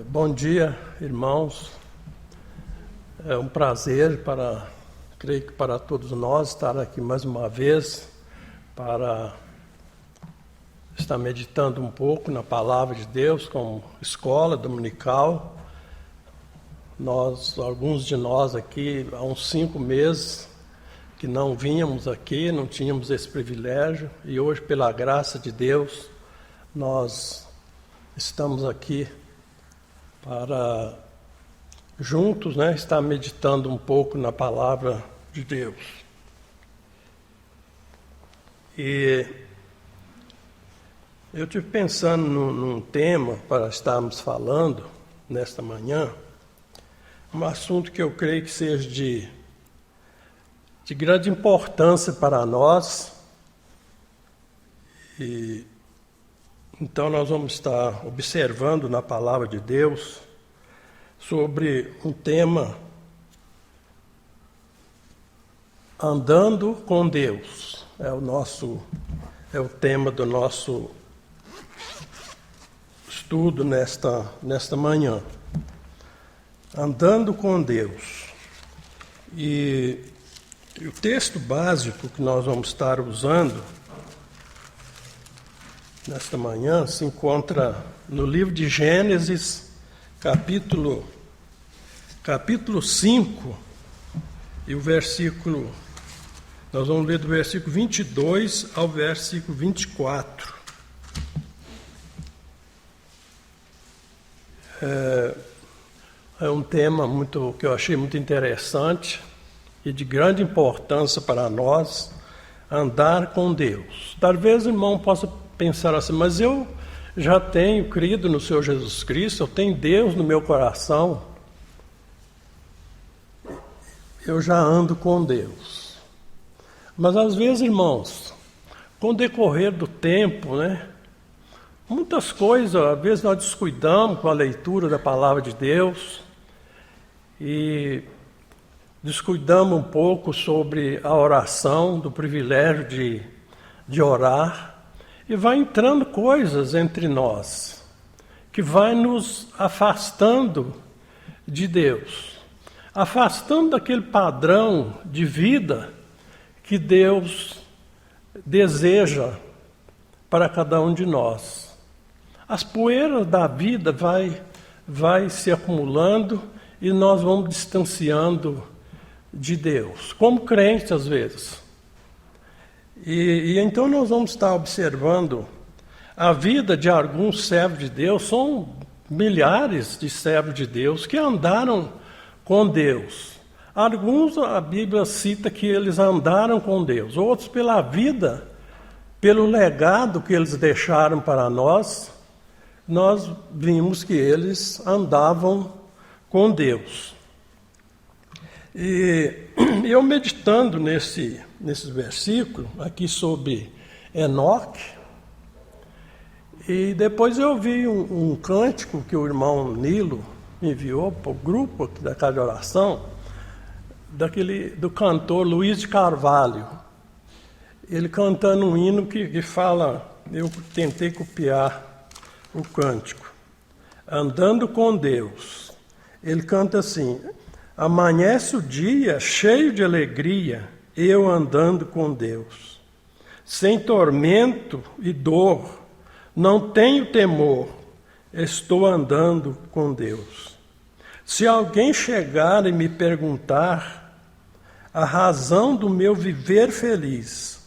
Bom dia, irmãos. É um prazer creio que para todos nós estar aqui mais uma vez para estar meditando um pouco na palavra de Deus como escola dominical. Alguns de nós aqui, há uns 5 meses que não vínhamos aqui, não tínhamos esse privilégio, e hoje, pela graça de Deus, nós estamos aqui para juntos, estar meditando um pouco na palavra de Deus. E eu estive pensando num tema para estarmos falando nesta manhã, um assunto que eu creio que seja de grande importância para nós. E então nós vamos estar observando na palavra de Deus sobre um tema: andando com Deus. É o tema do nosso estudo nesta manhã. Andando com Deus. E o texto básico que nós vamos estar usando nesta manhã se encontra no livro de Gênesis, capítulo 5, e o versículo, nós vamos ler do versículo 22 ao versículo 24. É um tema que eu achei muito interessante e de grande importância para nós, andar com Deus. Talvez o irmão possa pensar assim: mas eu já tenho crido no Senhor Jesus Cristo, eu tenho Deus no meu coração, eu já ando com Deus. Mas às vezes, irmãos, com o decorrer do tempo, muitas coisas, às vezes nós descuidamos com a leitura da palavra de Deus e descuidamos um pouco sobre a oração, do privilégio de orar. E vai entrando coisas entre nós, que vai nos afastando de Deus, afastando daquele padrão de vida que Deus deseja para cada um de nós. As poeiras da vida vai se acumulando e nós vamos distanciando de Deus, como crentes às vezes. E então nós vamos estar observando a vida de alguns servos de Deus. São milhares de servos de Deus que andaram com Deus. Alguns a Bíblia cita que eles andaram com Deus, outros pela vida, pelo legado que eles deixaram para nós vimos que eles andavam com Deus. E eu meditando nesse versículo aqui sobre Enoque, e depois eu vi um cântico que o irmão Nilo enviou para o grupo aqui da Casa de Oração, do cantor Luiz de Carvalho. Ele cantando um hino que fala, eu tentei copiar o cântico, andando com Deus. Ele canta assim: amanhece o dia cheio de alegria, eu andando com Deus. Sem tormento e dor, não tenho temor, estou andando com Deus. Se alguém chegar e me perguntar a razão do meu viver feliz,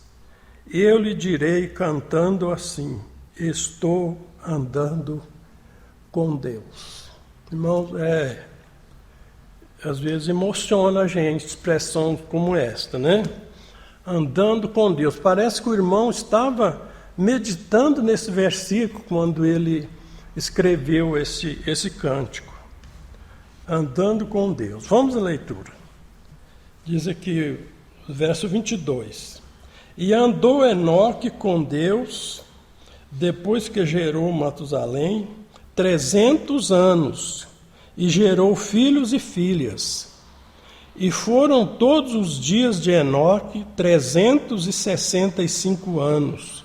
eu lhe direi cantando assim: estou andando com Deus. Irmãos, às vezes emociona a gente expressão como esta, Andando com Deus. Parece que o irmão estava meditando nesse versículo quando ele escreveu esse cântico. Andando com Deus. Vamos à leitura. Diz aqui, verso 22. E andou Enoque com Deus, depois que gerou Matusalém, 300 anos, e gerou filhos e filhas. E foram todos os dias de Enoque 365 anos.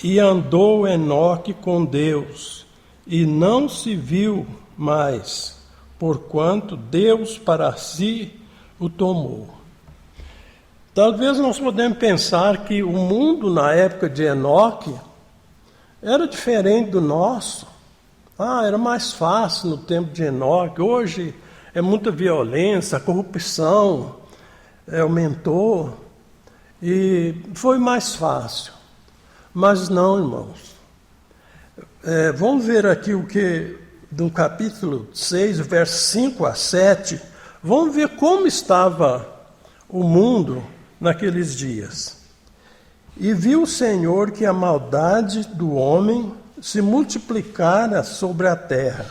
E andou Enoque com Deus, e não se viu mais, porquanto Deus para si o tomou. Talvez nós podemos pensar que o mundo na época de Enoque era diferente do nosso. Era mais fácil no tempo de Enoque. Hoje é muita violência, a corrupção aumentou e foi mais fácil. Mas não, irmãos. Vamos ver aqui o que, do capítulo 6, versos 5 a 7, vamos ver como estava o mundo naqueles dias. E viu o Senhor que a maldade do homem se multiplicara sobre a terra,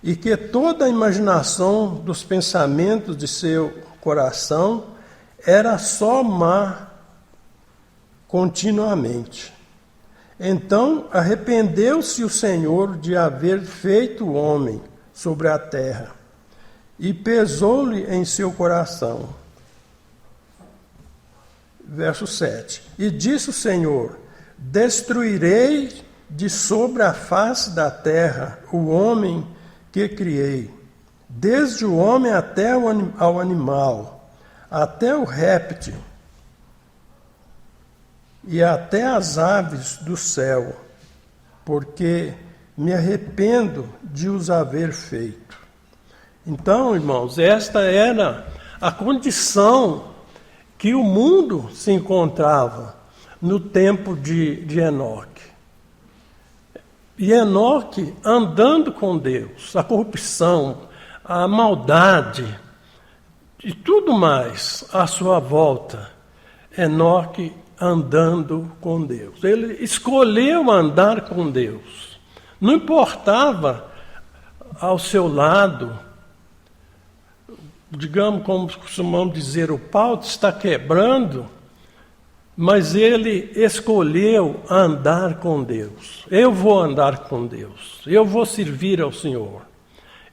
e que toda a imaginação dos pensamentos de seu coração era só má continuamente. Então arrependeu-se o Senhor de haver feito o homem sobre a terra, e pesou-lhe em seu coração. Verso 7. E disse o Senhor: destruirei de sobre a face da terra o homem que criei, desde o homem até ao animal, até o réptil, e até as aves do céu, porque me arrependo de os haver feito. Então, irmãos, esta era a condição que o mundo se encontrava no tempo de Enoque. E Enoque andando com Deus, a corrupção, a maldade e tudo mais à sua volta. Enoque andando com Deus. Ele escolheu andar com Deus. Não importava ao seu lado, digamos, como costumamos dizer, o pau está quebrando, mas ele escolheu andar com Deus. Eu vou andar com Deus. Eu vou servir ao Senhor.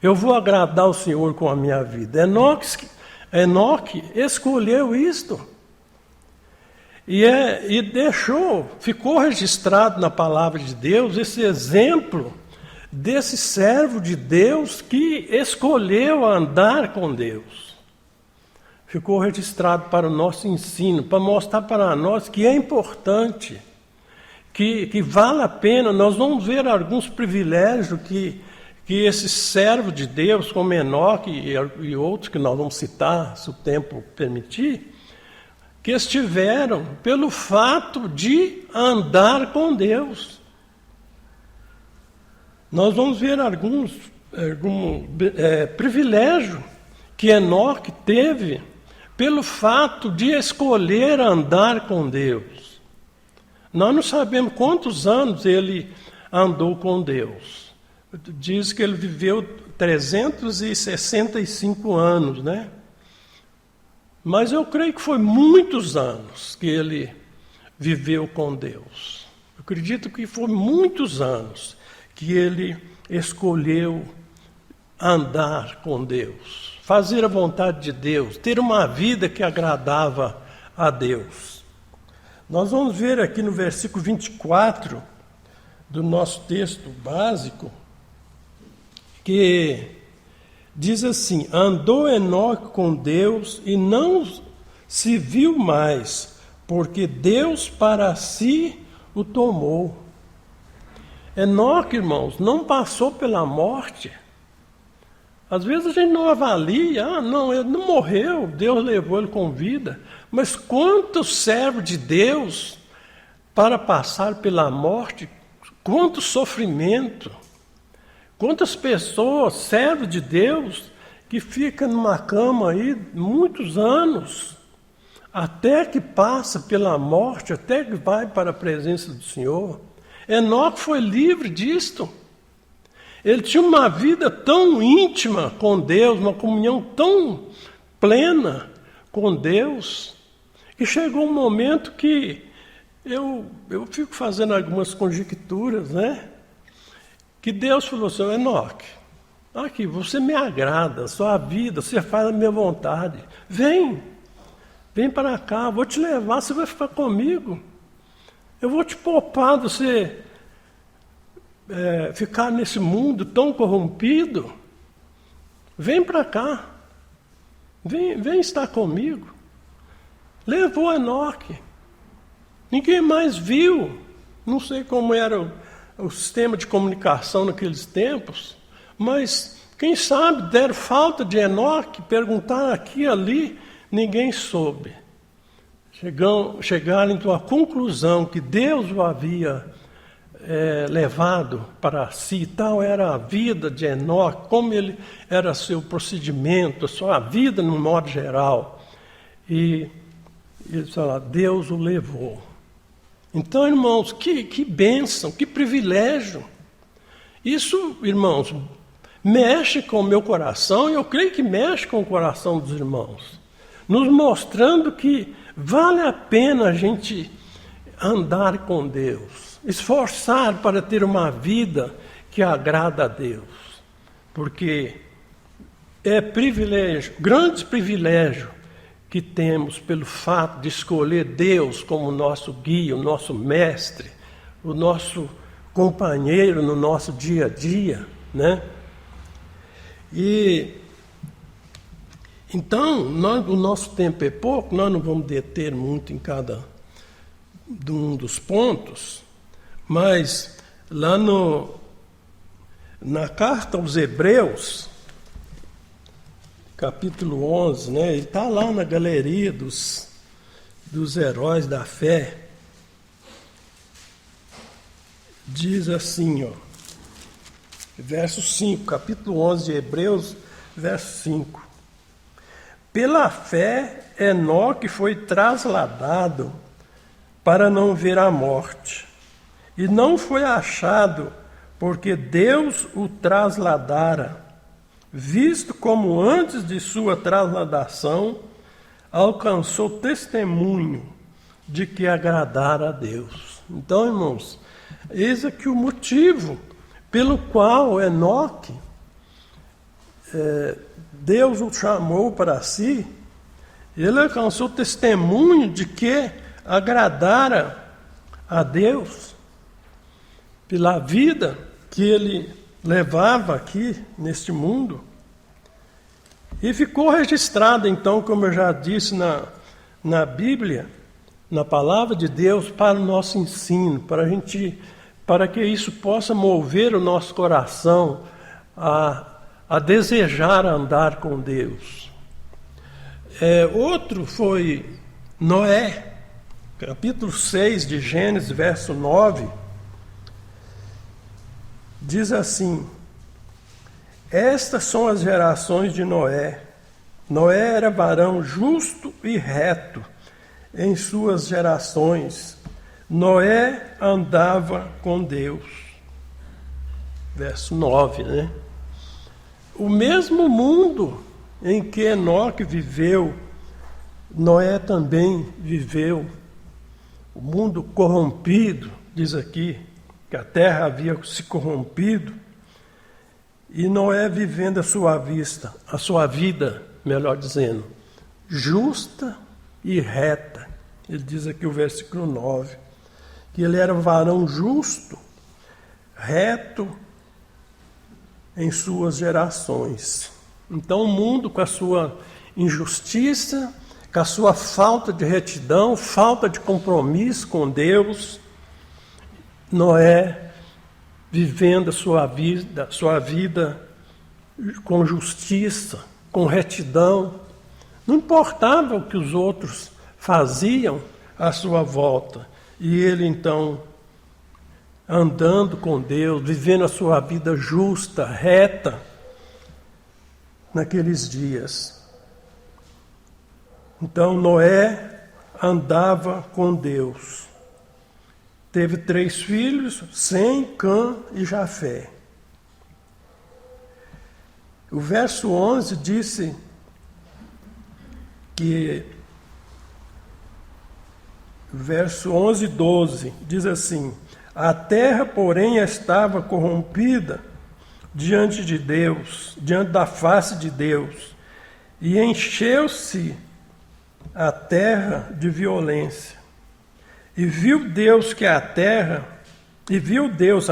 Eu vou agradar ao Senhor com a minha vida. Enoque escolheu isto. E deixou, ficou registrado na palavra de Deus esse exemplo desse servo de Deus que escolheu andar com Deus. Ficou registrado para o nosso ensino, para mostrar para nós que é importante, que vale a pena. Nós vamos ver alguns privilégios que esse servo de Deus, como Enoque e outros que nós vamos citar, se o tempo permitir, que estiveram pelo fato de andar com Deus. Nós vamos ver algum privilégio que Enoque teve pelo fato de escolher andar com Deus. Nós não sabemos quantos anos ele andou com Deus. Diz que ele viveu 365 anos, né? Mas eu creio que foi muitos anos que ele viveu com Deus. Eu acredito que foi muitos anos que ele escolheu andar com Deus, fazer a vontade de Deus, ter uma vida que agradava a Deus. Nós vamos ver aqui no versículo 24 do nosso texto básico, que diz assim: andou Enoque com Deus e não se viu mais, porque Deus para si o tomou. Enoque, irmãos, não passou pela morte. Às vezes a gente não avalia, não, ele não morreu, Deus levou ele com vida. Mas quantos servos de Deus para passar pela morte, quanto sofrimento, quantas pessoas, servos de Deus, que ficam numa cama aí muitos anos, até que passa pela morte, até que vai para a presença do Senhor. Enoque foi livre disto. Ele tinha uma vida tão íntima com Deus, uma comunhão tão plena com Deus, que chegou um momento que eu fico fazendo algumas conjecturas, né? Que Deus falou assim: Enoque, aqui, você me agrada, a sua vida, você faz a minha vontade. Vem para cá, vou te levar, você vai ficar comigo. Eu vou te poupar, você ficar nesse mundo tão corrompido? Vem para cá. Vem estar comigo. Levou Enoque. Ninguém mais viu. Não sei como era o sistema de comunicação naqueles tempos, mas quem sabe deram falta de Enoque, perguntaram aqui e ali, ninguém soube. Chegaram então à conclusão que Deus o havia levado para si. Tal era a vida de Enoque, como ele era seu procedimento, a sua vida no modo geral. E ele fala, Deus o levou. Então, irmãos, que bênção, que privilégio. Isso, irmãos, mexe com o meu coração, e eu creio que mexe com o coração dos irmãos, nos mostrando que vale a pena a gente andar com Deus, esforçar para ter uma vida que agrada a Deus, porque é privilégio, grande privilégio que temos pelo fato de escolher Deus como nosso guia, o nosso mestre, o nosso companheiro no nosso dia a dia, né? E então, o nosso tempo é pouco, nós não vamos deter muito em cada um dos pontos, mas lá na carta aos Hebreus, capítulo 11, né, ele está lá na galeria dos heróis da fé, diz assim, ó, verso 5, capítulo 11 de Hebreus, verso 5. Pela fé, Enoque foi trasladado para não ver a morte, e não foi achado, porque Deus o trasladara, visto como antes de sua trasladação, alcançou testemunho de que agradara a Deus. Então, irmãos, eis aqui o motivo pelo qual Enoque, Deus o chamou para si, ele alcançou testemunho de que agradara a Deus, pela vida que ele levava aqui neste mundo. E ficou registrado, então, como eu já disse na Bíblia, na palavra de Deus, para o nosso ensino, para que isso possa mover o nosso coração a desejar andar com Deus. Outro foi Noé, capítulo 6 de Gênesis, verso 9, diz assim: estas são as gerações de Noé. Noé era varão justo e reto em suas gerações. Noé andava com Deus. Verso 9, né? O mesmo mundo em que Enoque viveu, Noé também viveu. O mundo corrompido, diz aqui, que a terra havia se corrompido, e Noé vivendo a sua vida, melhor dizendo, justa e reta. Ele diz aqui o versículo 9, que ele era varão justo, reto em suas gerações. Então o mundo, com a sua injustiça, com a sua falta de retidão, falta de compromisso com Deus, Noé vivendo a sua vida com justiça, com retidão. Não importava o que os outros faziam à sua volta. E ele, então, andando com Deus, vivendo a sua vida justa, reta, naqueles dias. Então, Noé andava com Deus. Teve 3 filhos, Sem, Cã e Jafé. O verso 11 disse que... Verso 11 e 12 diz assim: a terra, porém, estava corrompida diante de Deus, diante da face de Deus, e encheu-se a terra de violência. E viu Deus a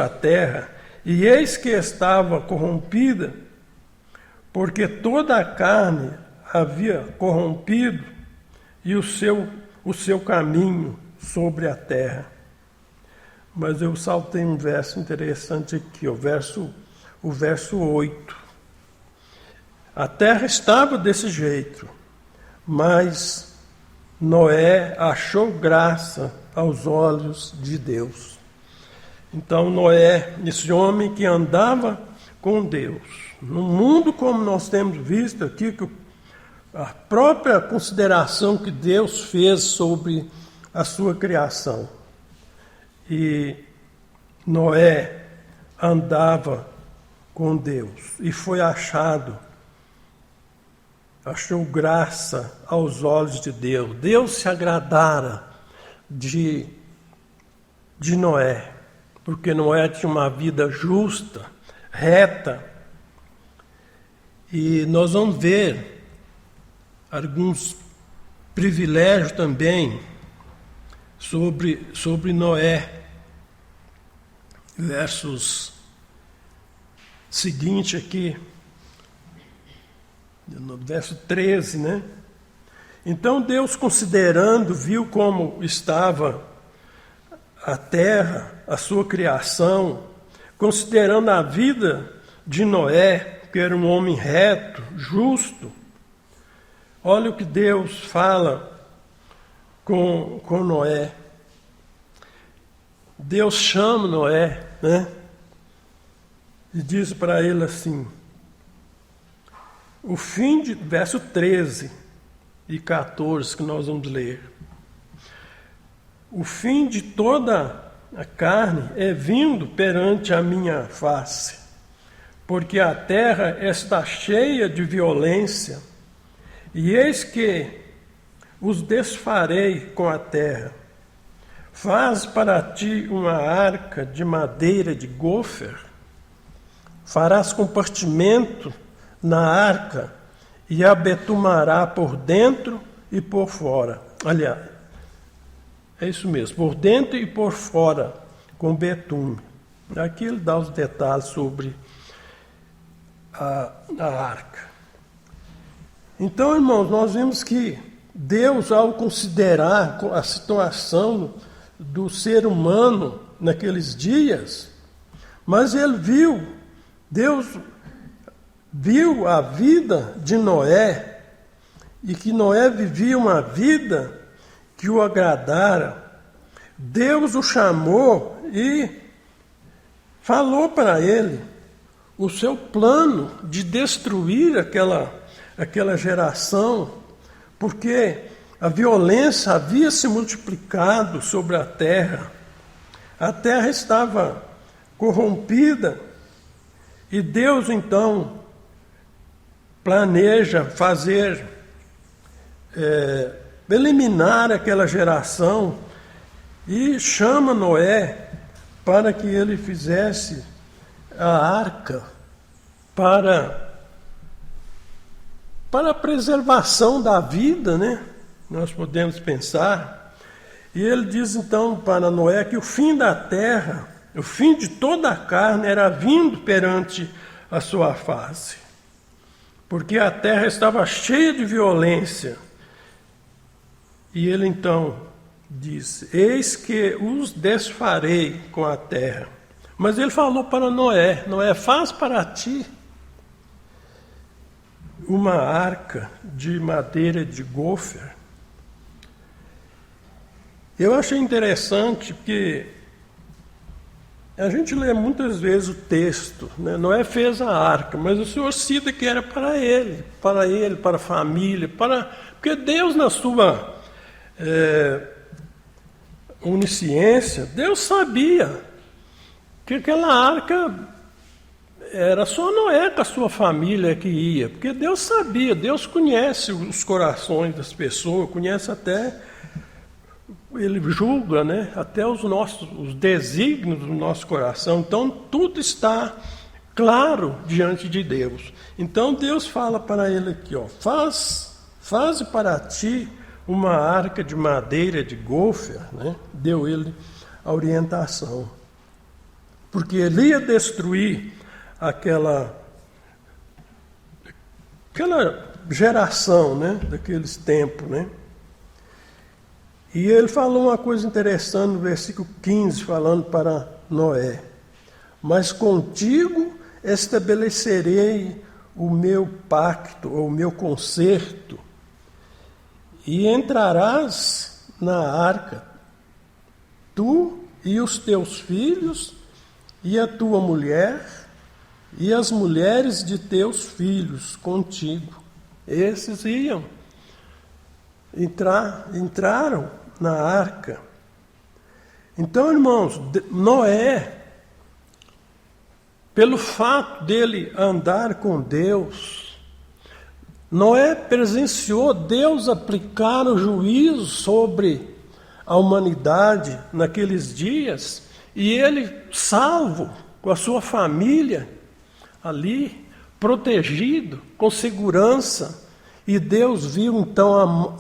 terra, E eis que estava corrompida, porque toda a carne havia corrompido, e o seu caminho sobre a terra. Mas eu saltei um verso interessante aqui, o verso 8. A terra estava desse jeito, mas Noé achou graça aos olhos de Deus. Então Noé, esse homem que andava com Deus, no mundo como nós temos visto aqui, que a própria consideração que Deus fez sobre a sua criação. E Noé andava com Deus e foi achou graça aos olhos de Deus. Deus se agradara de Noé, porque Noé tinha uma vida justa, reta. E nós vamos ver alguns privilégios também sobre Noé. Versos seguinte aqui, no verso 13, né? Então Deus, considerando, viu como estava a terra, a sua criação, considerando a vida de Noé, que era um homem reto, justo. Olha o que Deus fala com Noé. Deus chama Noé, né? E diz para ele assim, verso 13 e 14 que nós vamos ler. O fim de toda a carne é vindo perante a minha face, porque a terra está cheia de violência, e eis que os desfarei com a terra. Faz para ti uma arca de madeira de gofer, farás compartimento na arca e a betumará por dentro e por fora. Aliás, é isso mesmo, por dentro e por fora, com betume. Aqui ele dá os detalhes sobre a arca. Então, irmãos, nós vemos que Deus, ao considerar a situação do ser humano naqueles dias, mas Deus viu a vida de Noé, e que Noé vivia uma vida que o agradara. Deus o chamou e falou para ele o seu plano de destruir aquela geração, porque a violência havia se multiplicado sobre a terra estava corrompida, e Deus então planeja eliminar aquela geração, e chama Noé para que ele fizesse a arca para a preservação da vida, né? Nós podemos pensar. E ele diz então para Noé que o fim da terra, o fim de toda a carne era vindo perante a sua face, porque a terra estava cheia de violência. E ele então diz, eis que os desfarei com a terra. Mas ele falou para Noé, faz para ti uma arca de madeira de gofer. Eu achei interessante porque a gente lê muitas vezes o texto, né? Noé fez a arca, mas o Senhor cita que era para ele, para a família, porque Deus, na sua onisciência, Deus sabia que aquela arca era só Noé com a sua família que ia, porque Deus sabia, Deus conhece os corações das pessoas, conhece até, Ele julga, né, até os desígnios do nosso coração. Então tudo está claro diante de Deus. Então Deus fala para ele aqui, faze para ti uma arca de madeira de gofer, né? Deu ele a orientação. porque ele ia destruir aquela geração, né, daqueles tempos, né? E ele falou uma coisa interessante no versículo 15, falando para Noé: mas contigo estabelecerei o meu pacto, ou o meu concerto, e entrarás na arca, tu e os teus filhos, e a tua mulher, e as mulheres de teus filhos contigo. Esses entraram na arca. Então, irmãos, Noé, pelo fato dele andar com Deus, Noé presenciou Deus aplicar o juízo sobre a humanidade naqueles dias, e ele, salvo com a sua família ali, protegido, com segurança. E Deus viu então,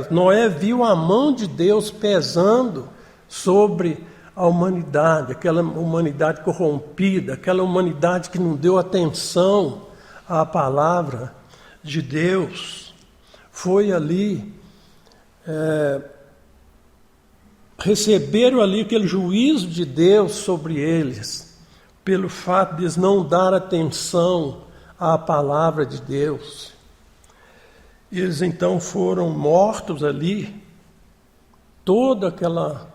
Noé viu a mão de Deus pesando sobre a humanidade, aquela humanidade corrompida, aquela humanidade que não deu atenção à palavra de Deus. Foi ali, receberam ali aquele juízo de Deus sobre eles, pelo fato de eles não dar atenção à palavra de Deus. Eles então foram mortos ali, toda aquelas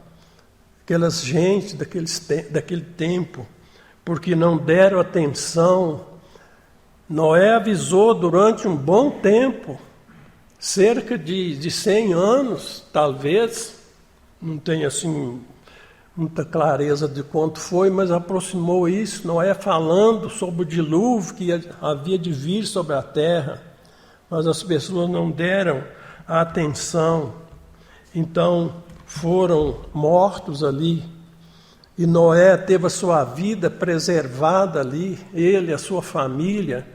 gente daquele tempo, porque não deram atenção. Noé avisou durante um bom tempo, cerca de 100 anos, talvez, não tenho assim muita clareza de quanto foi, mas aproximou isso, Noé falando sobre o dilúvio que havia de vir sobre a terra, mas as pessoas não deram atenção, então foram mortos ali, e Noé teve a sua vida preservada ali, ele, a sua família,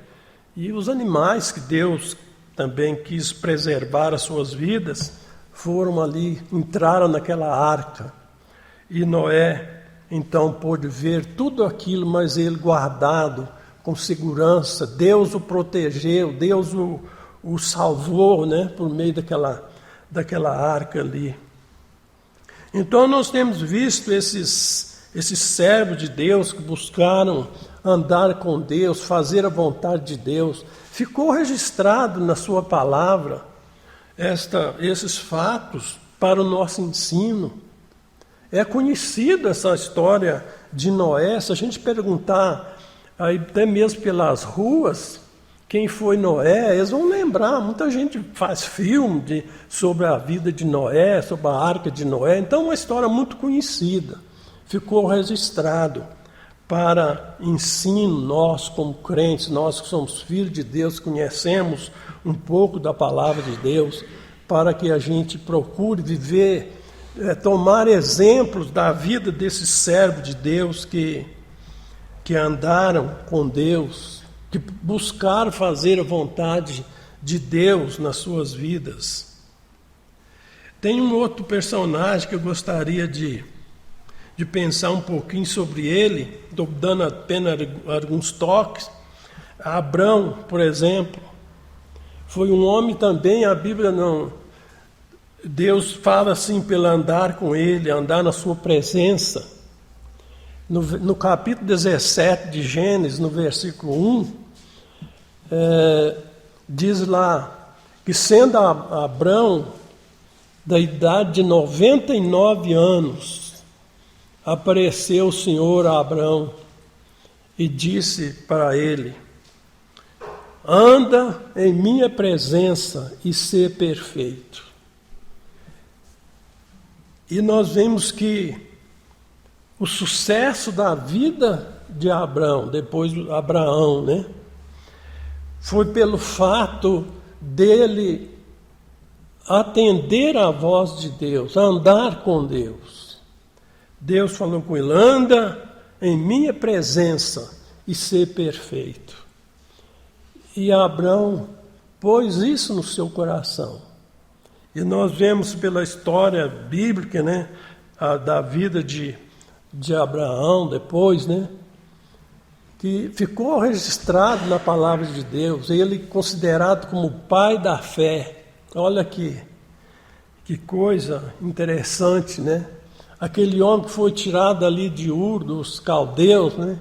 e os animais que Deus também quis preservar as suas vidas, foram ali, entraram naquela arca, e Noé então pôde ver tudo aquilo, mas ele guardado com segurança, Deus o protegeu, Deus o salvou, né, por meio daquela arca ali. Então nós temos visto esses servos de Deus que buscaram andar com Deus, fazer a vontade de Deus. Ficou registrado na sua palavra esses fatos para o nosso ensino. É conhecida essa história de Noé. Se a gente perguntar, aí, até mesmo pelas ruas, quem foi Noé, eles vão lembrar. Muita gente faz filme sobre a vida de Noé, sobre a arca de Noé. Então é uma história muito conhecida. Ficou registrado para ensino, nós como crentes, nós que somos filhos de Deus, conhecemos um pouco da palavra de Deus, para que a gente procure viver, tomar exemplos da vida desses servos de Deus que andaram com Deus, que buscaram fazer a vontade de Deus nas suas vidas. Tem um outro personagem que eu gostaria de pensar um pouquinho sobre ele, estou dando apenas alguns toques. Abrão, por exemplo, foi um homem também, a Bíblia não... Deus fala assim, pelo andar com ele, andar na sua presença. No capítulo 17 de Gênesis, no versículo 1, diz lá que sendo Abrão da idade de 99 anos, apareceu o Senhor a Abrão e disse para ele: anda em minha presença e sê perfeito. E nós vemos que o sucesso da vida de Abrão, depois Abraão, né, foi pelo fato dele atender à voz de Deus, andar com Deus. Deus falou com ele: anda em minha presença e ser perfeito. E Abrão pôs isso no seu coração. E nós vemos pela história bíblica, né, da vida de de Abraão depois, né? Que ficou registrado na palavra de Deus, ele considerado como o pai da fé. Olha que coisa interessante, né? Aquele homem que foi tirado ali de Ur, dos caldeus, né?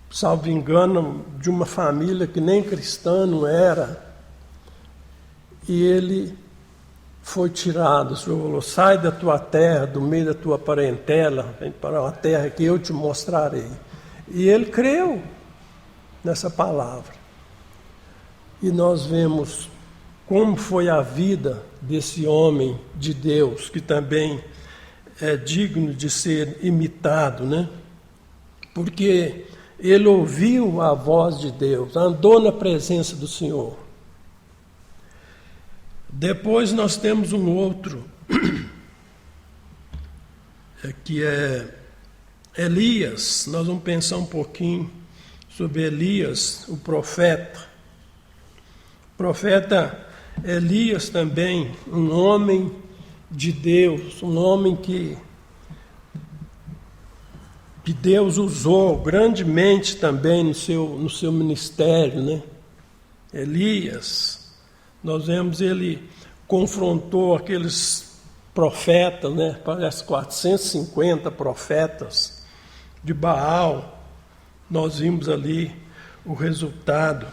Salvo engano, de uma família que nem cristã não era. E ele foi tirado. O Senhor falou: sai da tua terra, do meio da tua parentela, vem para uma terra que eu te mostrarei. E ele creu nessa palavra. E nós vemos como foi a vida desse homem de Deus, que também é digno de ser imitado, né? Porque ele ouviu a voz de Deus, andou na presença do Senhor. Depois nós temos um outro, que é Elias. Nós vamos pensar um pouquinho sobre Elias, o profeta. O profeta Elias também, um homem de Deus, um homem que Deus usou grandemente também no seu ministério, né? Elias, nós vemos ele confrontou aqueles profetas, né? Parece 450 profetas de Baal. Nós vimos ali o resultado.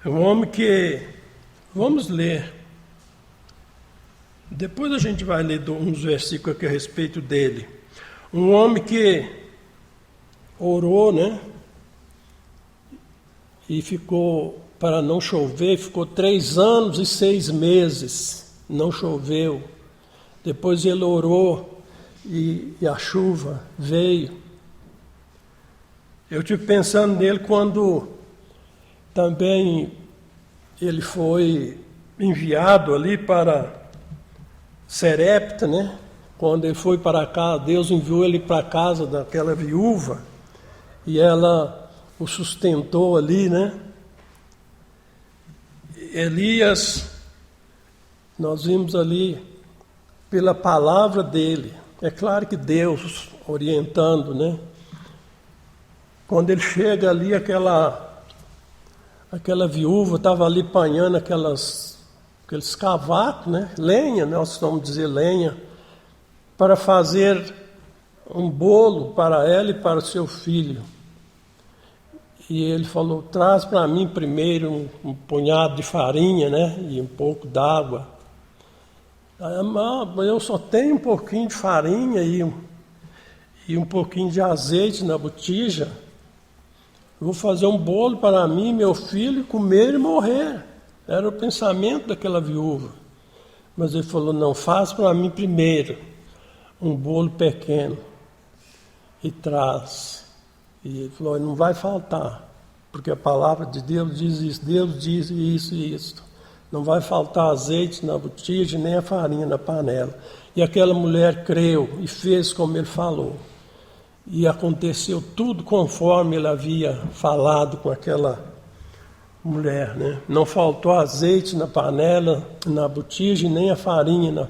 É um homem que, vamos ler, depois a gente vai ler uns versículos aqui a respeito dele. Um homem que orou, né? E ficou, para não chover, ficou 3 anos e 6 meses, não choveu. Depois ele orou e a chuva veio. Eu estive pensando nele quando também ele foi enviado ali para Serepta, né? Quando ele foi para cá, Deus enviou ele para a casa daquela viúva e ela o sustentou ali, né? Elias, nós vimos ali pela palavra dele. É claro que Deus orientando, né? Quando ele chega ali, aquela viúva estava ali apanhando aqueles cavacos, né? Lenha, nós vamos dizer lenha, para fazer um bolo para ela e para o seu filho. E ele falou: traz para mim primeiro um punhado de farinha, né? E um pouco d'água. Eu só tenho um pouquinho de farinha e um pouquinho de azeite na botija. Eu vou fazer um bolo para mim e meu filho comer e morrer. Era o pensamento daquela viúva. Mas ele falou: não, faz para mim primeiro um bolo pequeno e traz. E ele falou: não vai faltar, porque a palavra de Deus diz isso, Deus diz isso e isso. Não vai faltar azeite na botija nem a farinha na panela. E aquela mulher creu e fez como ele falou. E aconteceu tudo conforme ele havia falado com aquela mulher, né? Não faltou azeite na panela, na botija, e nem a farinha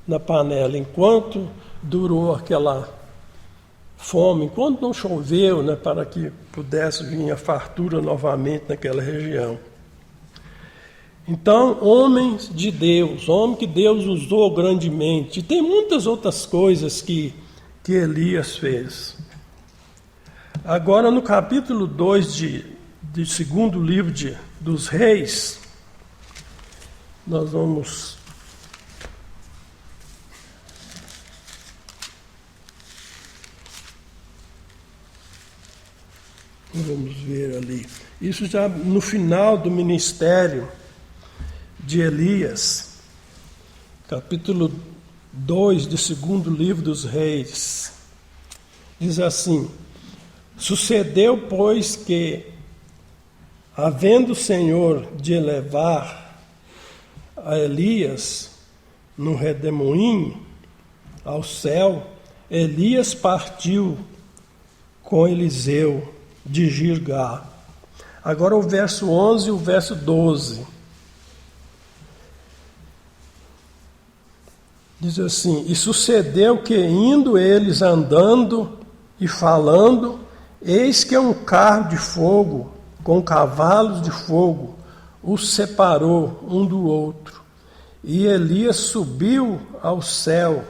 na panela, enquanto durou aquela fome, enquanto não choveu, né, para que pudesse vir a fartura novamente naquela região. Então, homens de Deus, homem que Deus usou grandemente. E tem muitas outras coisas que Elias fez. Agora, no capítulo 2 de segundo livro dos Reis, nós vamos ver ali. Isso já no final do ministério de Elias, capítulo 2 do segundo livro dos Reis, diz assim: sucedeu, pois, que, havendo o Senhor de elevar a Elias no redemoinho ao céu, Elias partiu com Eliseu de Gilgal. Agora o verso 11 e o verso 12. Diz assim: e sucedeu que, indo eles andando e falando, eis que um carro de fogo, com cavalos de fogo, os separou um do outro. E Elias subiu ao céu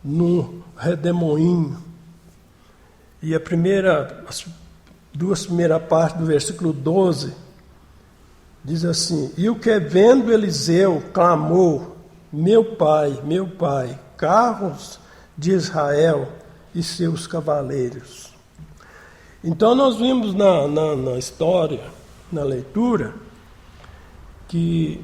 num redemoinho. E as duas primeiras partes do versículo 12 diz assim: e o que vendo Eliseu clamou: meu pai, carros de Israel e seus cavaleiros. Então nós vimos na história, na leitura, que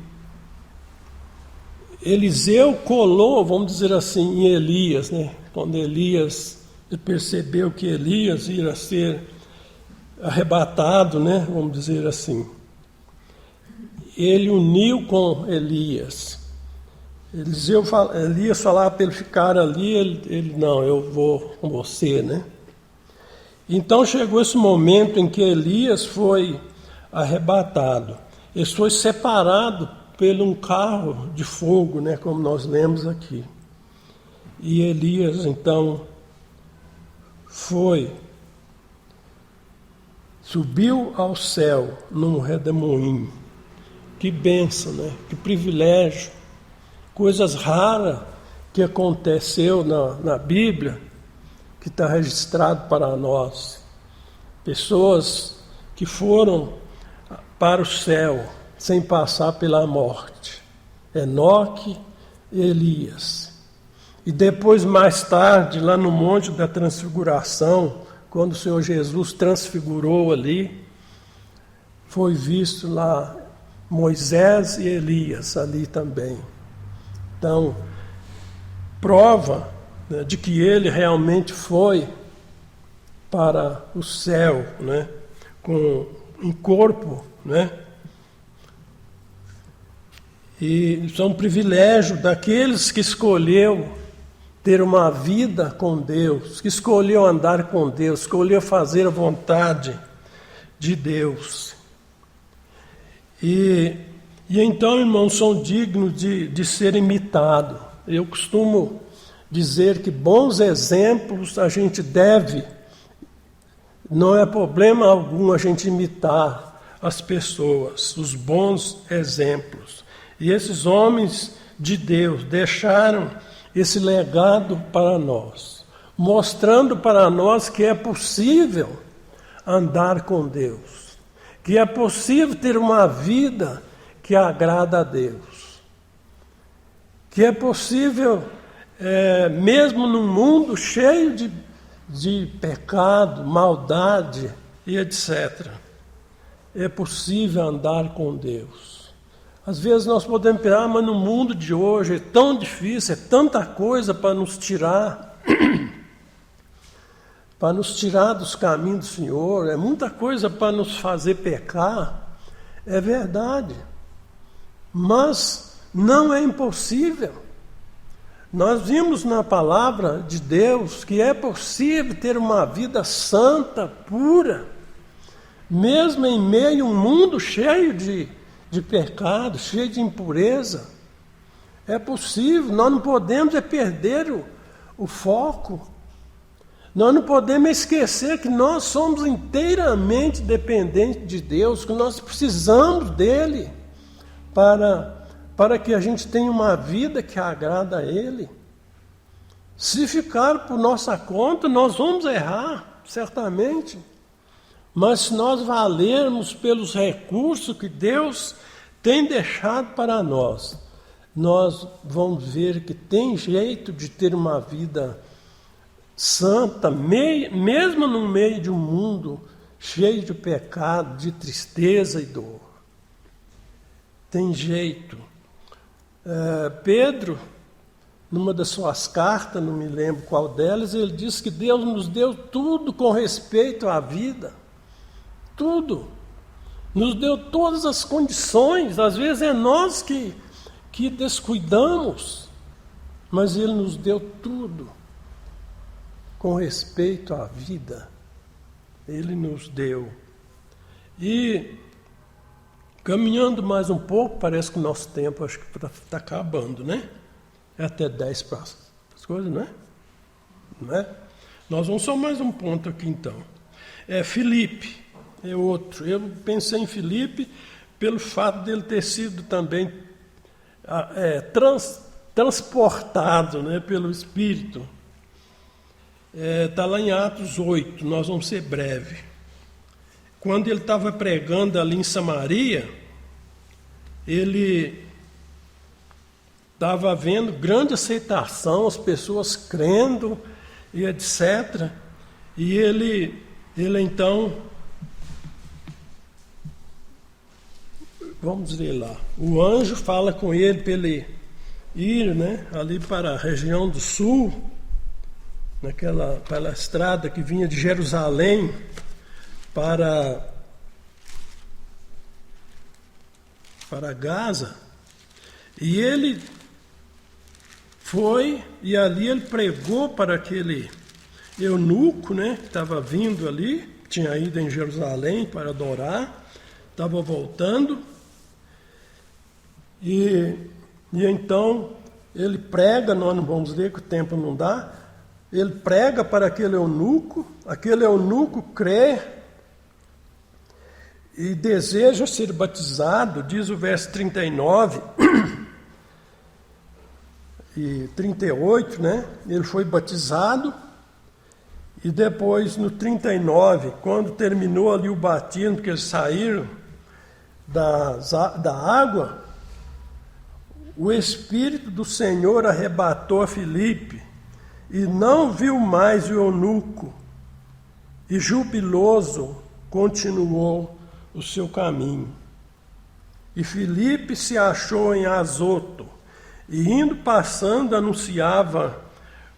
Eliseu colou, vamos dizer assim, em Elias, né? Quando Elias percebeu que Elias ia ser arrebatado, né? Vamos dizer assim. Ele uniu com Elias. Elias falava para ele ficar ali, ele não, eu vou com você, né? Então chegou esse momento em que Elias foi arrebatado. Ele foi separado por um carro de fogo, né, como nós lemos aqui. E Elias, então, subiu ao céu num redemoinho. Que bênção, né? Que privilégio. Coisas raras que aconteceu na Bíblia, que está registrado para nós. Pessoas que foram para o céu sem passar pela morte. Enoque e Elias. E depois, mais tarde, lá no Monte da Transfiguração, quando o Senhor Jesus transfigurou ali, foi visto lá Moisés e Elias ali também. Então, prova, né, de que ele realmente foi para o céu, né, com um corpo, né? E isso é um privilégio daqueles que escolheu ter uma vida com Deus, que escolheu andar com Deus, escolheu fazer a vontade de Deus. E então, irmãos, são dignos de ser imitados. Eu costumo dizer que bons exemplos a gente deve, não é problema algum a gente imitar as pessoas, os bons exemplos. E esses homens de Deus deixaram esse legado para nós, mostrando para nós que é possível andar com Deus, que é possível ter uma vida que agrada a Deus, que é possível, mesmo num mundo cheio de pecado, maldade e etc., é possível andar com Deus. Às vezes nós podemos pensar, mas no mundo de hoje é tão difícil, é tanta coisa para nos tirar, para nos tirar dos caminhos do Senhor, é muita coisa para nos fazer pecar. É verdade, mas não é impossível. Nós vimos na palavra de Deus que é possível ter uma vida santa, pura, mesmo em meio a um mundo cheio de pecado, cheio de impureza. É possível, nós não podemos perder o foco. Nós não podemos esquecer que nós somos inteiramente dependentes de Deus, que nós precisamos dele para que a gente tenha uma vida que agrada a Ele. Se ficar por nossa conta, nós vamos errar, certamente. Mas se nós valermos pelos recursos que Deus tem deixado para nós, nós vamos ver que tem jeito de ter uma vida santa, mesmo no meio de um mundo cheio de pecado, de tristeza e dor. Tem jeito. Pedro, numa das suas cartas, não me lembro qual delas, ele diz que Deus nos deu tudo com respeito à vida. Tudo. Nos deu todas as condições. Às vezes é nós que descuidamos, mas Ele nos deu tudo com respeito à vida. Ele nos deu. E caminhando mais um pouco, parece que o nosso tempo acho que está acabando, né? é até 10 para as coisas, não é? Não é? Nós vamos só mais um ponto aqui então. Filipe é outro. Eu pensei em Filipe pelo fato dele ter sido também transportado, né, pelo Espírito. Está lá em Atos 8, nós vamos ser breve. Quando ele estava pregando ali em Samaria, ele estava vendo grande aceitação, as pessoas crendo e etc. E ele então, vamos ver lá, o anjo fala com ele para ele ir, né, ali para a região do sul, pela estrada que vinha de Jerusalém para Gaza, e ele foi, e ali ele pregou para aquele eunuco, né, que estava vindo ali, tinha ido em Jerusalém para adorar, estava voltando, e então ele prega, nós não vamos ler que o tempo não dá, ele prega para aquele eunuco crê e deseja ser batizado, diz o verso 39 e 38, né? Ele foi batizado, e depois no 39, quando terminou ali o batismo, que eles saíram da água, o Espírito do Senhor arrebatou a Filipe, e não viu mais o eunuco, e jubiloso continuou o seu caminho. E Filipe se achou em Azoto, e indo passando anunciava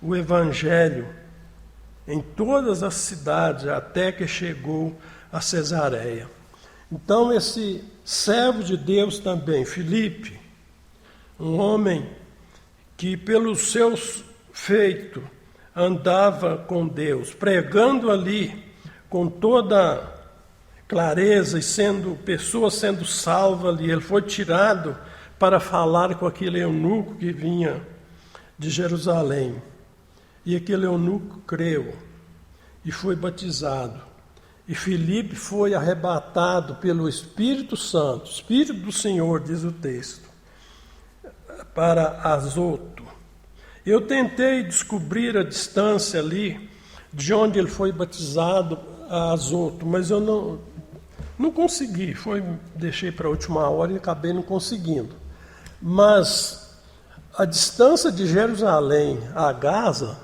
o Evangelho em todas as cidades, até que chegou a Cesareia. Então esse servo de Deus também, Filipe, um homem que pelos seus feitos andava com Deus, pregando ali com toda clareza e pessoas sendo salvas ali, ele foi tirado para falar com aquele eunuco que vinha de Jerusalém. E aquele eunuco creu e foi batizado. E Filipe foi arrebatado pelo Espírito Santo, Espírito do Senhor, diz o texto, para Azoto. Eu tentei descobrir a distância ali, de onde ele foi batizado a Azoto, mas eu não consegui, deixei para a última hora e acabei não conseguindo. Mas a distância de Jerusalém a Gaza,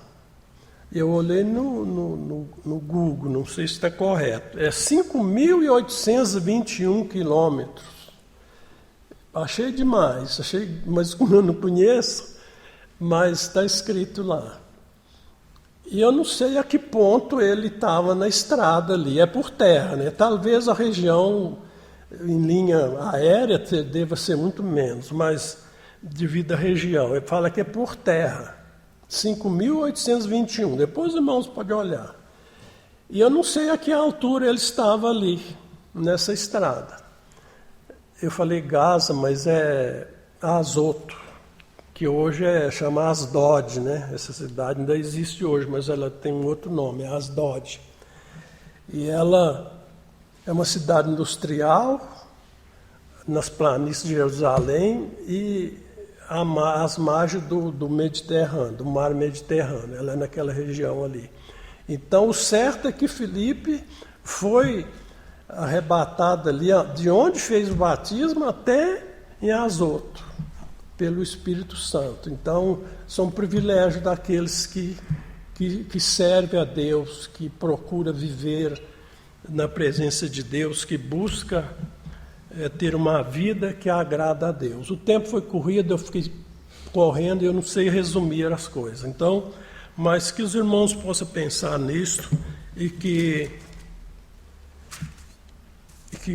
eu olhei no Google, não sei se está correto, é 5.821 quilômetros. Achei demais, mas como eu não conheço, mas está escrito lá. E eu não sei a que ponto ele estava na estrada ali, é por terra, né? Talvez a região em linha aérea deva ser muito menos, mas devido à região, ele fala que é por terra, 5.821, depois os irmãos podem olhar. E eu não sei a que altura ele estava ali, nessa estrada. Eu falei Gaza, mas é Azoto, que hoje chama Asdod, né? Essa cidade ainda existe hoje, mas ela tem um outro nome, é Asdod. E ela é uma cidade industrial, nas planícies de Jerusalém e às margens do Mediterrâneo, do mar Mediterrâneo. Ela é naquela região ali. Então, o certo é que Filipe foi arrebatado ali, de onde fez o batismo até em Azoto, pelo Espírito Santo. Então, são privilégios daqueles que servem a Deus, que procura viver na presença de Deus, que busca ter uma vida que agrada a Deus. O tempo foi corrido, eu fiquei correndo e eu não sei resumir as coisas. Então, mas que os irmãos possam pensar nisso e que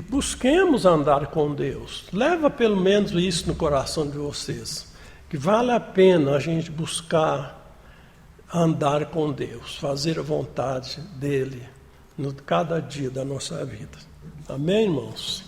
busquemos andar com Deus. Leva pelo menos isso no coração de vocês, que vale a pena a gente buscar andar com Deus, fazer a vontade dele no cada dia da nossa vida. Amém, irmãos?